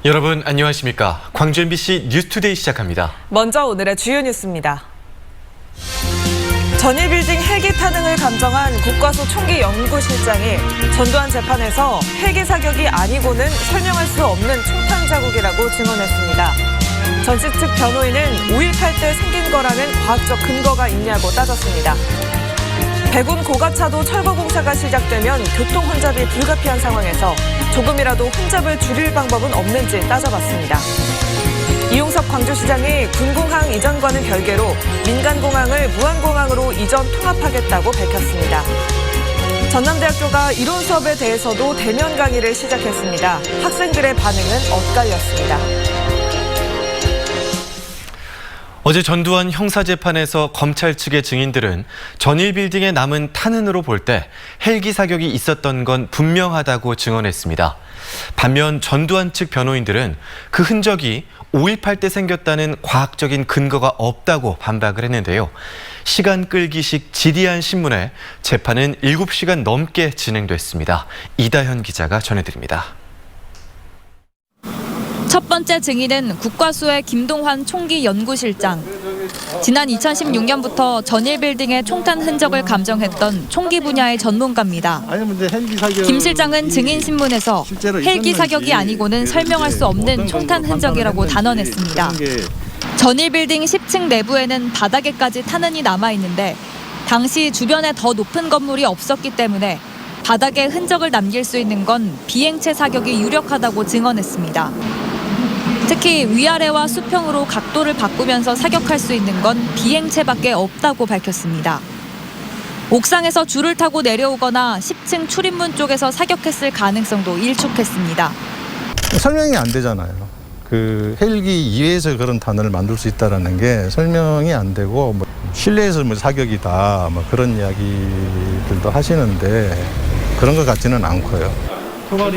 여러분 안녕하십니까? 광주 MBC 뉴스투데이 시작합니다. 먼저 오늘의 주요 뉴스입니다. 전일빌딩 헬기 탄능을 감정한 국과수 총기 연구실장이 전두환 재판에서 헬기 사격이 아니고는 설명할 수 없는 총탄 자국이라고 증언했습니다. 전씨 측 변호인은 5.18 때 생긴 거라는 과학적 근거가 있냐고 따졌습니다. 백운 고가차도 철거 공사가 시작되면 교통 혼잡이 불가피한 상황에서 조금이라도 혼잡을 줄일 방법은 없는지 따져봤습니다. 이용섭 광주시장이 군공항 이전과는 별개로 민간공항을 무안공항으로 이전 통합하겠다고 밝혔습니다. 전남대학교가 이론 수업에 대해서도 대면 강의를 시작했습니다. 학생들의 반응은 엇갈렸습니다. 어제 전두환 형사재판에서 검찰 측의 증인들은 전일빌딩에 남은 탄흔으로 볼 때 헬기 사격이 있었던 건 분명하다고 증언했습니다. 반면 전두환 측 변호인들은 그 흔적이 5.18 때 생겼다는 과학적인 근거가 없다고 반박을 했는데요. 시간 끌기식 지리한 신문에 재판은 7시간 넘게 진행됐습니다. 이다현 기자가 전해드립니다. 첫 번째 증인은 국과수의 김동환 총기 연구실장. 지난 2016년부터 전일빌딩의 총탄 흔적을 감정했던 총기 분야의 전문가입니다. 김 실장은 증인 신문에서 헬기 사격이 아니고는 설명할 수 없는 총탄 흔적이라고 단언했습니다. 전일빌딩 10층 내부에는 바닥에까지 탄흔이 남아있는데 당시 주변에 더 높은 건물이 없었기 때문에 바닥에 흔적을 남길 수 있는 건 비행체 사격이 유력하다고 증언했습니다. 특히 위아래와 수평으로 각도를 바꾸면서 사격할 수 있는 건 비행체밖에 없다고 밝혔습니다. 옥상에서 줄을 타고 내려오거나 10층 출입문 쪽에서 사격했을 가능성도 일축했습니다. 설명이 안 되잖아요. 그 헬기 이외에서 그런 단어를 만들 수 있다는 게 설명이 안 되고 실내에서 사격이다 그런 이야기들도 하시는데 그런 것 같지는 않고요.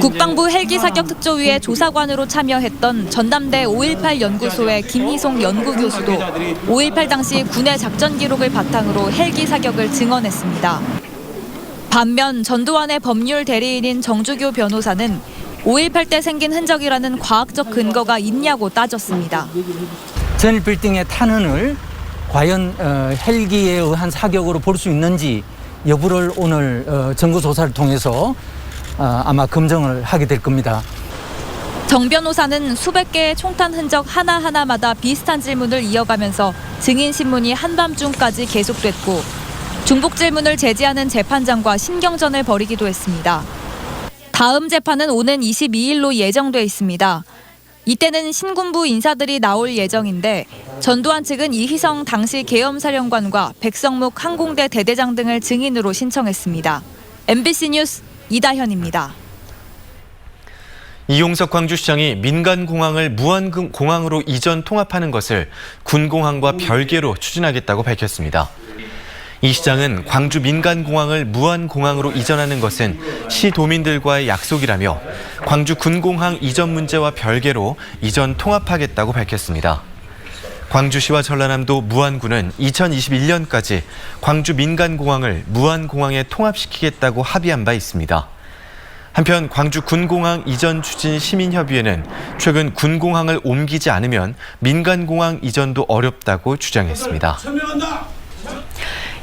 국방부 헬기 사격 특조위의 조사관으로 참여했던 전남대 5.18 연구소의 김희송 연구교수도 5.18 당시 군의 작전 기록을 바탕으로 헬기 사격을 증언했습니다. 반면 전두환의 법률 대리인인 정주교 변호사는 5.18 때 생긴 흔적이라는 과학적 근거가 있냐고 따졌습니다. 전일빌딩의 탄흔을 과연 헬기에 의한 사격으로 볼 수 있는지 여부를 오늘 정구 조사를 통해서 아마 검증을 하게 될 겁니다. 정 변호사는 수백 개의 총탄 흔적 하나하나마다 비슷한 질문을 이어가면서 증인 신문이 한밤중까지 계속됐고 중복 질문을 제지하는 재판장과 신경전을 벌이기도 했습니다. 다음 재판은 오는 22일로 예정돼 있습니다. 이때는 신군부 인사들이 나올 예정인데 전두환 측은 이희성 당시 계엄사령관과 백성묵 항공대 대대장 등을 증인으로 신청했습니다. MBC 뉴스 이다현입니다. 이용섭 광주시장이 민간공항을 무안공항으로 이전 통합하는 것을 군공항과 별개로 추진하겠다고 밝혔습니다. 이 시장은 광주 민간공항을 무안공항으로 이전하는 것은 시도민들과의 약속이라며 광주 군공항 이전 문제와 별개로 이전 통합하겠다고 밝혔습니다. 광주시와 전라남도 무안군은 2021년까지 광주 민간공항을 무안공항에 통합시키겠다고 합의한 바 있습니다. 한편 광주 군공항 이전 추진 시민협의회는 최근 군공항을 옮기지 않으면 민간공항 이전도 어렵다고 주장했습니다.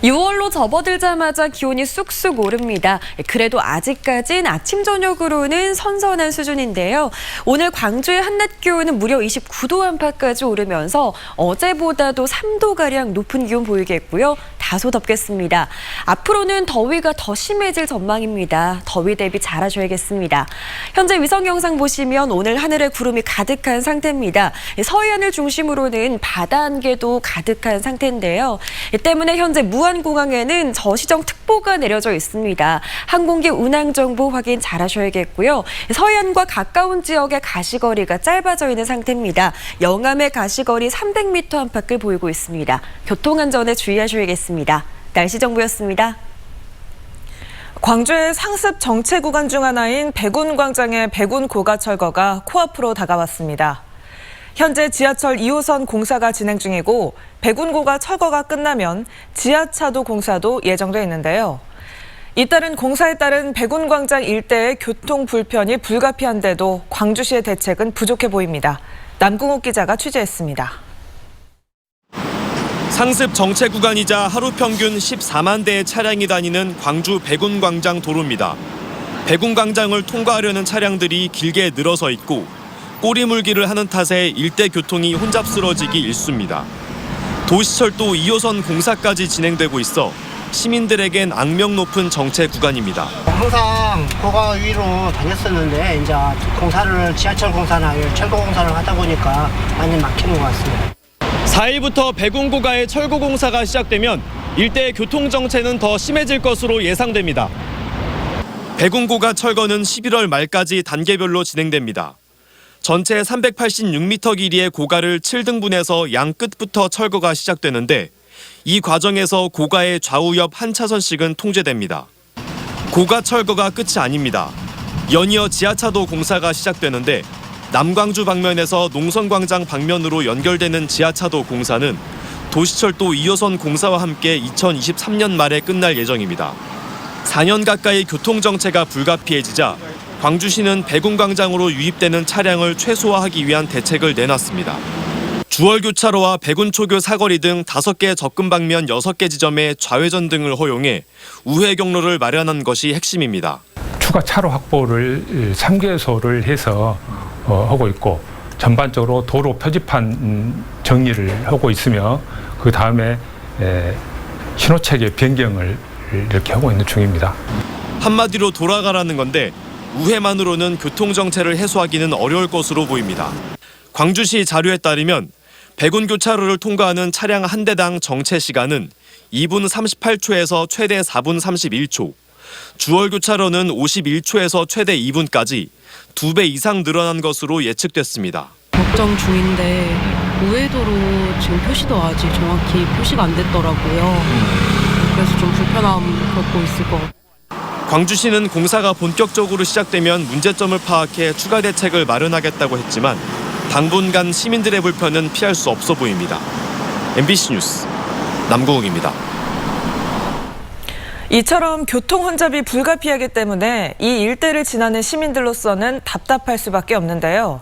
6월로 접어들자마자 기온이 쑥쑥 오릅니다. 그래도 아직까진 아침 저녁으로는 선선한 수준인데요. 오늘 광주의 한낮 기온은 무려 29도 안팎까지 오르면서 어제보다도 3도가량 높은 기온 보이겠고요. 다소 덥겠습니다. 앞으로는 더위가 더 심해질 전망입니다. 더위 대비 잘하셔야겠습니다. 현재 위성 영상 보시면 오늘 하늘에 구름이 가득한 상태입니다. 서해안을 중심으로는 바다 안개도 가득한 상태인데요. 이 때문에 현재 무안공항에는 저시정특보가 내려져 있습니다. 항공기 운항 정보 확인 잘 하셔야겠고요. 서해안과 가까운 지역의 가시거리가 짧아져 있는 상태입니다. 영암의 가시거리 300m 안팎을 보이고 있습니다. 교통안전에 주의하셔야겠습니다. 날씨 정보였습니다. 광주의 상습 정체 구간 중 하나인 백운광장의 백운 고가철거가 코앞으로 다가왔습니다. 현재 지하철 2호선 공사가 진행 중이고 백운고가 철거가 끝나면 지하차도 공사도 예정돼 있는데요. 잇따른 공사에 따른 백운광장 일대의 교통 불편이 불가피한데도 광주시의 대책은 부족해 보입니다. 남궁옥 기자가 취재했습니다. 상습 정체 구간이자 하루 평균 14만 대의 차량이 다니는 광주 백운광장 도로입니다. 백운광장을 통과하려는 차량들이 길게 늘어서 있고 꼬리물기를 하는 탓에 일대 교통이 혼잡스러워지기 일쑤입니다. 도시철도 2호선 공사까지 진행되고 있어 시민들에겐 악명 높은 정체 구간입니다. 항상 고가 위로 다녔었는데 이제 공사를 지하철 공사나 철도 공사를 하다 보니까 많이 막히는 것 같습니다. 4일부터 백운고가의 철거 공사가 시작되면 일대의 교통 정체는 더 심해질 것으로 예상됩니다. 백운고가 철거는 11월 말까지 단계별로 진행됩니다. 전체 386m 길이의 고가를 7등분해서 양 끝부터 철거가 시작되는데 이 과정에서 고가의 좌우 옆 한 차선씩은 통제됩니다. 고가 철거가 끝이 아닙니다. 연이어 지하차도 공사가 시작되는데 남광주 방면에서 농성광장 방면으로 연결되는 지하차도 공사는 도시철도 2호선 공사와 함께 2023년 말에 끝날 예정입니다. 4년 가까이 교통정체가 불가피해지자 광주시는 백운광장으로 유입되는 차량을 최소화하기 위한 대책을 내놨습니다. 주월교차로와 백운초교 사거리 등 5개 접근 방면 6개 지점에 좌회전 등을 허용해 우회 경로를 마련한 것이 핵심입니다. 추가 차로 확보를 3개소를 해서 하고 있고 전반적으로 도로 표지판 정리를 하고 있으며 그 다음에 신호체계 변경을 이렇게 하고 있는 중입니다. 한마디로 돌아가라는 건데 우회만으로는 교통정체를 해소하기는 어려울 것으로 보입니다. 광주시 자료에 따르면 백운교차로를 통과하는 차량 한 대당 정체 시간은 2분 38초에서 최대 4분 31초, 주월교차로는 51초에서 최대 2분까지 2배 이상 늘어난 것으로 예측됐습니다. 걱정 중인데 우회도로 지금 표시도 아직 정확히 표시가 안 됐더라고요. 그래서 좀 불편함 겪고 있을 것 같아요. 광주시는 공사가 본격적으로 시작되면 문제점을 파악해 추가 대책을 마련하겠다고 했지만 당분간 시민들의 불편은 피할 수 없어 보입니다. MBC 뉴스 남궁욱입니다. 이처럼 교통 혼잡이 불가피하기 때문에 이 일대를 지나는 시민들로서는 답답할 수밖에 없는데요.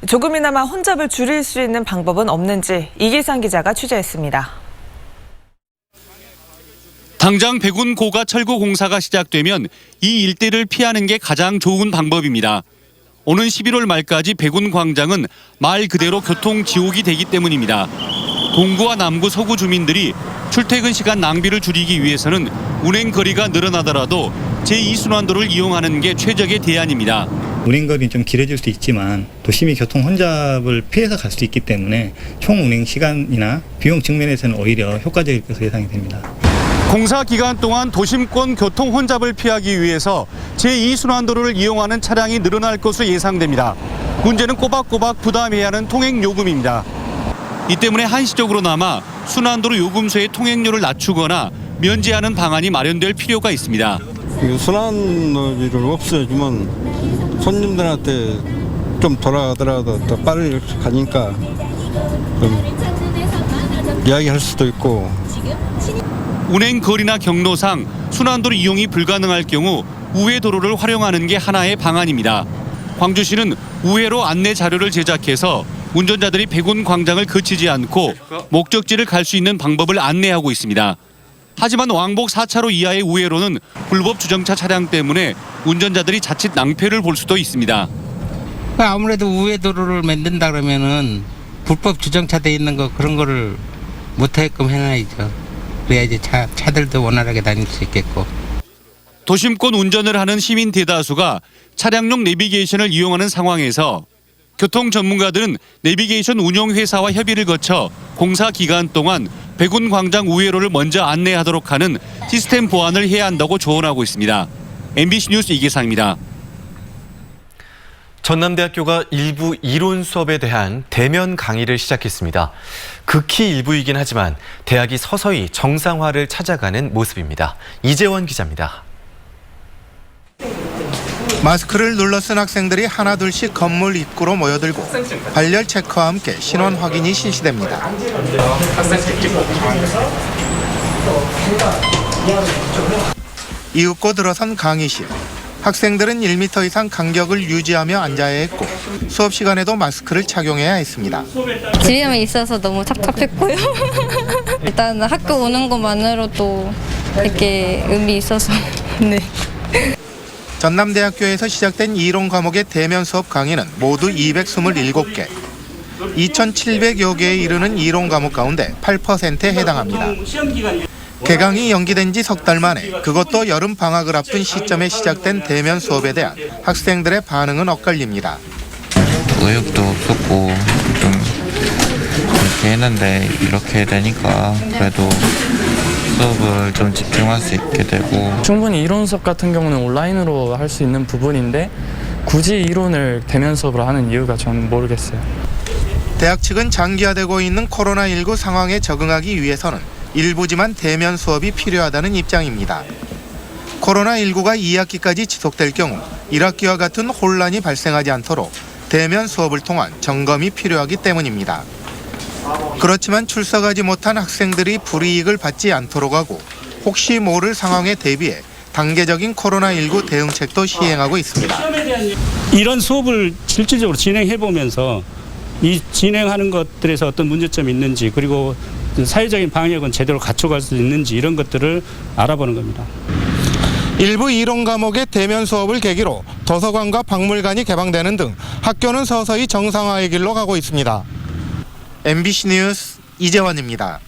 조금이나마 혼잡을 줄일 수 있는 방법은 없는지 이기상 기자가 취재했습니다. 당장 백운 고가 철거 공사가 시작되면 이 일대를 피하는 게 가장 좋은 방법입니다. 오는 11월 말까지 백운 광장은 말 그대로 교통 지옥이 되기 때문입니다. 동구와 남구 서구 주민들이 출퇴근 시간 낭비를 줄이기 위해서는 운행 거리가 늘어나더라도 제2순환도를 이용하는 게 최적의 대안입니다. 운행거리는 좀 길어질 수 있지만 도심이 교통 혼잡을 피해서 갈 수 있기 때문에 총 운행 시간이나 비용 측면에서는 오히려 효과적일 것으로 예상이 됩니다. 공사 기간 동안 도심권 교통 혼잡을 피하기 위해서 제2순환도를 이용하는 차량이 늘어날 것으로 예상됩니다. 문제는 꼬박꼬박 부담해야 하는 통행 요금입니다. 이 때문에 한시적으로나마 순환도로 요금소의 통행료를 낮추거나 면제하는 방안이 마련될 필요가 있습니다. 순환도를 없애주면 손님들한테 좀 돌아가더라도 더 빠르게 가니까 좀 이야기할 수도 있고. 운행 거리나 경로상 순환도로 이용이 불가능할 경우 우회 도로를 활용하는 게 하나의 방안입니다. 광주시는 우회로 안내 자료를 제작해서 운전자들이 백운 광장을 거치지 않고 목적지를 갈 수 있는 방법을 안내하고 있습니다. 하지만 왕복 4차로 이하의 우회로는 불법 주정차 차량 때문에 운전자들이 자칫 낭패를 볼 수도 있습니다. 아무래도 우회 도로를 만든다 그러면은 불법 주정차 돼 있는 거 그런 거를 못하게끔 해놔야죠. 그래야지 차들도 원활하게 다닐 수 있겠고. 도심권 운전을 하는 시민 대다수가 차량용 내비게이션을 이용하는 상황에서 교통 전문가들은 내비게이션 운용 회사와 협의를 거쳐 공사 기간 동안 백운 광장 우회로를 먼저 안내하도록 하는 시스템 보완을 해야 한다고 조언하고 있습니다. MBC 뉴스 이기상입니다. 전남대학교가 일부 이론 수업에 대한 대면 강의를 시작했습니다. 극히 일부이긴 하지만 대학이 서서히 정상화를 찾아가는 모습입니다. 이재원 기자입니다. 마스크를 눌러 쓴 학생들이 하나둘씩 건물 입구로 모여들고 발열 체크와 함께 신원 확인이 실시됩니다. 이윽고 들어선 강의실. 학생들은 1m 이상 간격을 유지하며 앉아야 했고 수업 시간에도 마스크를 착용해야 했습니다. 집에만 있어서 너무 착잡했고요. 일단 학교 오는 것만으로도 되게 의미 있어서 네. 전남대학교에서 시작된 이론 과목의 대면 수업 강의는 모두 227개. 2,700여 개에 이르는 이론 과목 가운데 8%에 해당합니다. 개강이 연기된 지 석 달 만에 그것도 여름 방학을 앞둔 시점에 시작된 대면 수업에 대한 학생들의 반응은 엇갈립니다. 의욕도 없었고 좀 그렇게 했는데 이렇게 되니까 그래도 수업을 좀 집중할 수 있게 되고 충분히 이론 수업 같은 경우는 온라인으로 할 수 있는 부분인데 굳이 이론을 대면 수업으로 하는 이유가 저는 모르겠어요. 대학 측은 장기화되고 있는 코로나19 상황에 적응하기 위해서는 일부지만 대면 수업이 필요하다는 입장입니다. 코로나19가 2학기까지 지속될 경우 1학기와 같은 혼란이 발생하지 않도록 대면 수업을 통한 점검이 필요하기 때문입니다. 그렇지만 출석하지 못한 학생들이 불이익을 받지 않도록 하고 혹시 모를 상황에 대비해 단계적인 코로나19 대응책도 시행하고 있습니다. 이런 수업을 실질적으로 진행해보면서 이 진행하는 것들에서 어떤 문제점이 있는지 그리고 사회적인 방역은 제대로 갖춰갈 수 있는지 이런 것들을 알아보는 겁니다. 일부 이론 과목의 대면 수업을 계기로 도서관과 박물관이 개방되는 등 학교는 서서히 정상화의 길로 가고 있습니다. MBC 뉴스 이재원입니다.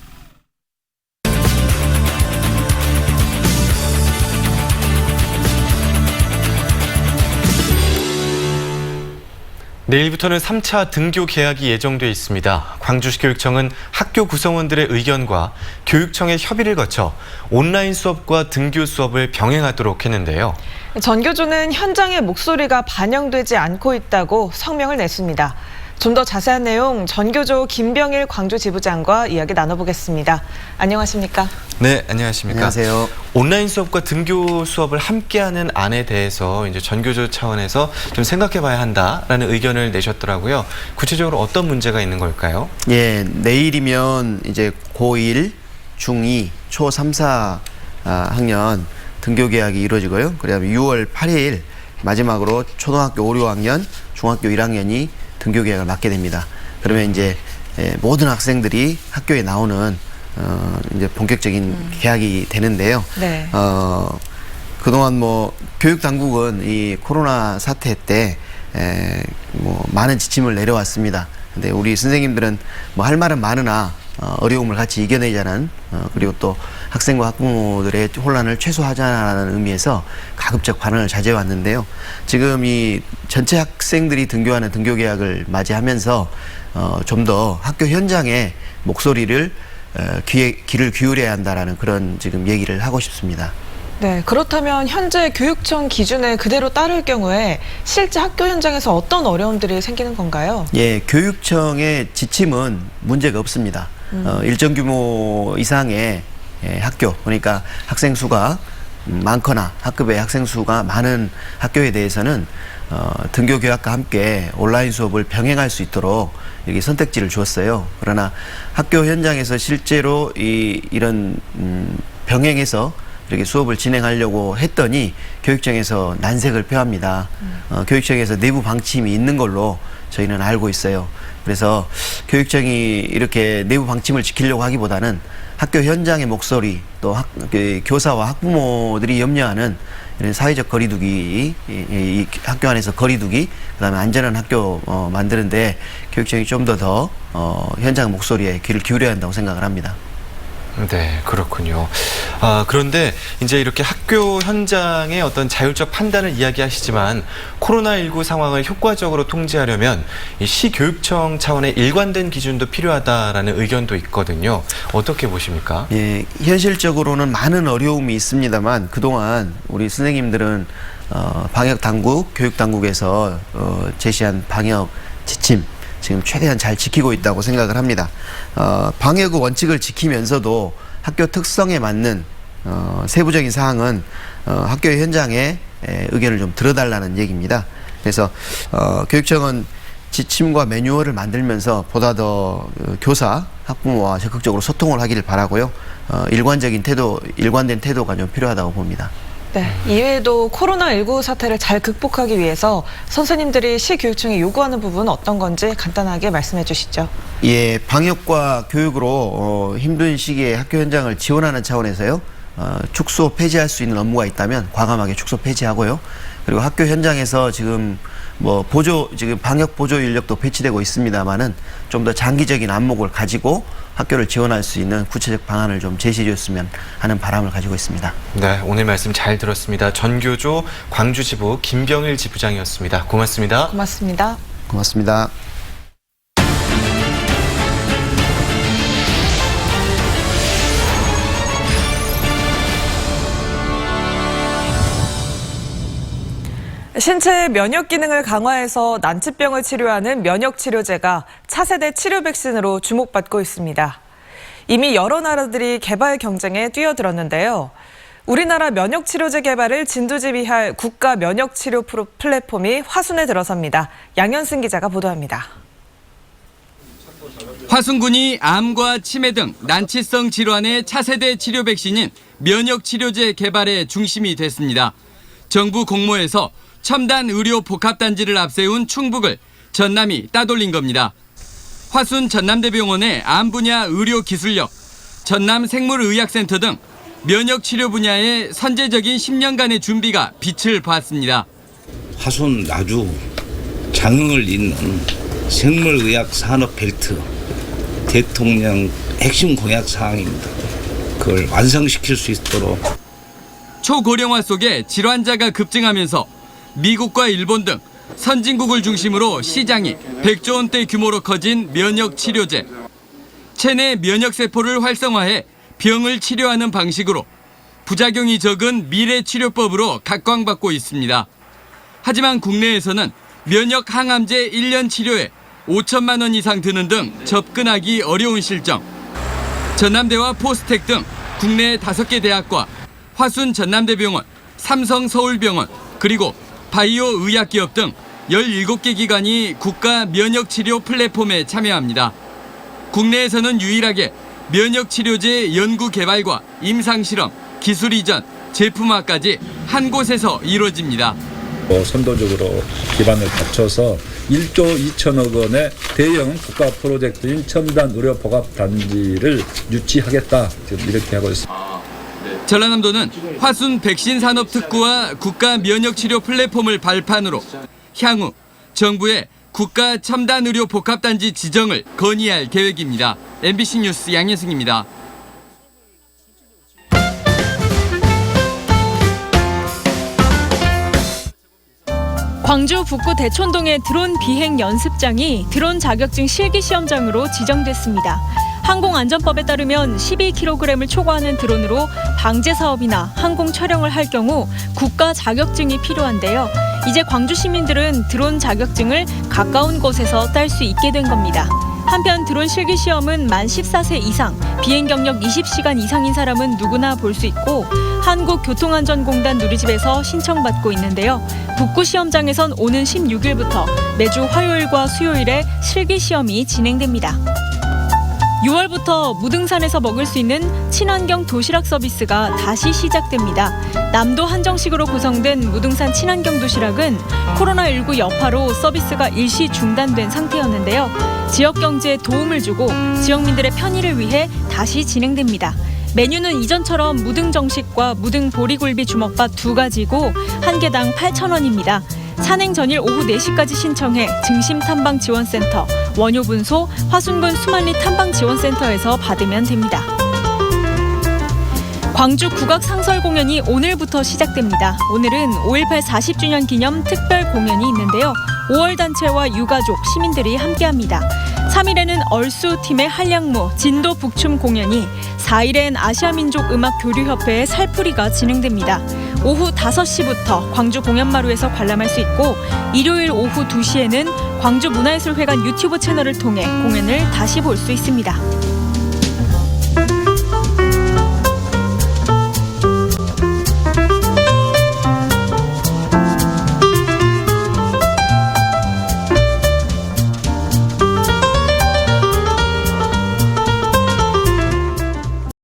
내일부터는 3차 등교 개학이 예정돼 있습니다. 광주시 교육청은 학교 구성원들의 의견과 교육청의 협의를 거쳐 온라인 수업과 등교 수업을 병행하도록 했는데요. 전교조는 현장의 목소리가 반영되지 않고 있다고 성명을 냈습니다. 좀 더 자세한 내용 전교조 김병일 광주지부장과 이야기 나눠보겠습니다. 안녕하십니까? 네, 안녕하십니까? 안녕하세요. 온라인 수업과 등교 수업을 함께하는 안에 대해서 이제 전교조 차원에서 좀 생각해봐야 한다라는 의견을 내셨더라고요. 구체적으로 어떤 문제가 있는 걸까요? 예, 내일이면 이제 고1, 중2, 초3, 4 학년 등교 개학이 이루어지고요. 그다음에 6월 8일 마지막으로 초등학교 5, 6학년, 중학교 1학년이 등교 개학을 맞게 됩니다. 그러면 이제 모든 학생들이 학교에 나오는 이제 본격적인 개학이 되는데요. 네. 그동안 뭐 교육 당국은 이 코로나 사태 때 뭐 많은 지침을 내려왔습니다. 근데 우리 선생님들은 뭐 할 말은 많으나 어려움을 같이 이겨내자는 그리고 또 학생과 학부모들의 혼란을 최소화하자는 의미에서 가급적 반응을 자제해 왔는데요. 지금 이 전체 학생들이 등교하는 등교 개학을 맞이하면서 좀 더 학교 현장의 목소리를 귀를 기울여야 한다라는 그런 지금 얘기를 하고 싶습니다. 네, 그렇다면 현재 교육청 기준에 그대로 따를 경우에 실제 학교 현장에서 어떤 어려움들이 생기는 건가요? 예, 교육청의 지침은 문제가 없습니다. 일정 규모 이상의 학교, 그러니까 학생 수가 많거나 학급의 학생 수가 많은 학교에 대해서는 등교 개학과 함께 온라인 수업을 병행할 수 있도록 여기 선택지를 주었어요. 그러나 학교 현장에서 실제로 이런 병행해서 이렇게 수업을 진행하려고 했더니 교육청에서 난색을 표합니다. 교육청에서 내부 방침이 있는 걸로 저희는 알고 있어요. 그래서 교육청이 이렇게 내부 방침을 지키려고 하기보다는 학교 현장의 목소리 또 교사와 학부모들이 염려하는 이런 사회적 거리두기, 이 학교 안에서 거리두기, 그다음에 안전한 학교 만드는데 교육청이 좀 더 현장 목소리에 귀를 기울여야 한다고 생각을 합니다. 네, 그렇군요. 그런데 이제 이렇게 학교 현장의 어떤 자율적 판단을 이야기하시지만 코로나19 상황을 효과적으로 통제하려면 이 시교육청 차원의 일관된 기준도 필요하다라는 의견도 있거든요. 어떻게 보십니까? 예, 현실적으로는 많은 어려움이 있습니다만 그동안 우리 선생님들은 방역 당국, 교육 당국에서 제시한 방역 지침 지금 최대한 잘 지키고 있다고 생각을 합니다. 방역의 원칙을 지키면서도 학교 특성에 맞는 세부적인 사항은 학교 현장에 의견을 좀 들어달라는 얘기입니다. 그래서 교육청은 지침과 매뉴얼을 만들면서 보다 더 교사, 학부모와 적극적으로 소통을 하기를 바라고요. 일관된 태도가 좀 필요하다고 봅니다. 네, 이외에도 코로나19 사태를 잘 극복하기 위해서 선생님들이 시교육청에 요구하는 부분은 어떤 건지 간단하게 말씀해 주시죠. 예, 방역과 교육으로 힘든 시기에 학교 현장을 지원하는 차원에서요. 축소 폐지할 수 있는 업무가 있다면 과감하게 축소 폐지하고요. 그리고 학교 현장에서 지금 지금 방역 보조 인력도 배치되고 있습니다만은 좀 더 장기적인 안목을 가지고 학교를 지원할 수 있는 구체적 방안을 좀 제시해 줬으면 하는 바람을 가지고 있습니다. 네, 오늘 말씀 잘 들었습니다. 전교조 광주지부 김병일 지부장이었습니다. 고맙습니다. 고맙습니다. 고맙습니다. 신체의 면역 기능을 강화해서 난치병을 치료하는 면역치료제가 차세대 치료 백신으로 주목받고 있습니다. 이미 여러 나라들이 개발 경쟁에 뛰어들었는데요. 우리나라 면역치료제 개발을 진두지휘할 국가 면역치료 플랫폼이 화순에 들어섭니다. 양현승 기자가 보도합니다. 화순군이 암과 치매 등 난치성 질환의 차세대 치료 백신인 면역치료제 개발의 중심이 됐습니다. 정부 공모에서 첨단 의료 복합단지를 앞세운 충북을 전남이 따돌린 겁니다. 화순 전남대병원의 암 분야 의료 기술력, 전남 생물의학센터 등 면역치료 분야의 선제적인 10년간의 준비가 빛을 봤습니다. 화순 나주 장흥을 잇는 생물의학 산업 벨트 대통령 핵심 공약 사항입니다. 그걸 완성시킬 수 있도록. 초고령화 속에 질환자가 급증하면서 미국과 일본 등 선진국을 중심으로 시장이 100조 원대 규모로 커진 면역치료제. 체내 면역세포를 활성화해 병을 치료하는 방식으로 부작용이 적은 미래치료법으로 각광받고 있습니다. 하지만 국내에서는 면역 항암제 1년 치료에 5천만 원 이상 드는 등 접근하기 어려운 실정. 전남대와 포스텍 등 국내 5개 대학과 화순 전남대병원, 삼성 서울병원, 그리고 바이오 의약기업 등 17개 기관이 국가 면역치료 플랫폼에 참여합니다. 국내에서는 유일하게 면역치료제 연구 개발과 임상실험, 기술 이전, 제품화까지 한 곳에서 이루어집니다. 선도적으로 기반을 갖춰서 1조 2천억 원의 대형 국가 프로젝트인 첨단 의료 복합 단지를 유치하겠다, 지금 이렇게 하고 있습니다. 전라남도는 화순 백신 산업 특구와 국가 면역치료 플랫폼을 발판으로 향후 정부의 국가 첨단 의료 복합단지 지정을 건의할 계획입니다. MBC 뉴스 양현승입니다. 광주 북구 대촌동의 드론 비행 연습장이 드론 자격증 실기 시험장으로 지정됐습니다. 항공안전법에 따르면 12kg을 초과하는 드론으로 방제 사업이나 항공 촬영을 할 경우 국가 자격증이 필요한데요. 이제 광주 시민들은 드론 자격증을 가까운 곳에서 딸 수 있게 된 겁니다. 한편 드론 실기 시험은 만 14세 이상, 비행 경력 20시간 이상인 사람은 누구나 볼 수 있고 한국교통안전공단 누리집에서 신청받고 있는데요. 북구 시험장에선 오는 16일부터 매주 화요일과 수요일에 실기 시험이 진행됩니다. 6월부터 무등산에서 먹을 수 있는 친환경 도시락 서비스가 다시 시작됩니다. 남도 한정식으로 구성된 무등산 친환경 도시락은 코로나19 여파로 서비스가 일시 중단된 상태였는데요. 지역 경제에 도움을 주고 지역민들의 편의를 위해 다시 진행됩니다. 메뉴는 이전처럼 무등 정식과 무등 보리굴비 주먹밥 2가지고 한 개당 8,000원입니다. 산행 전일 오후 4시까지 신청해 증심탐방지원센터, 원효분소, 화순군 수만리 탐방지원센터에서 받으면 됩니다. 광주 국악 상설 공연이 오늘부터 시작됩니다. 오늘은 5.18 40주년 기념 특별 공연이 있는데요. 5월 단체와 유가족, 시민들이 함께합니다. 3일에는 얼수팀의 한량무, 진도 북춤 공연이, 4일엔 아시아민족음악교류협회의 살풀이가 진행됩니다. 오후 5시부터 광주 공연마루에서 관람할 수 있고 일요일 오후 2시에는 광주문화예술회관 유튜브 채널을 통해 공연을 다시 볼 수 있습니다.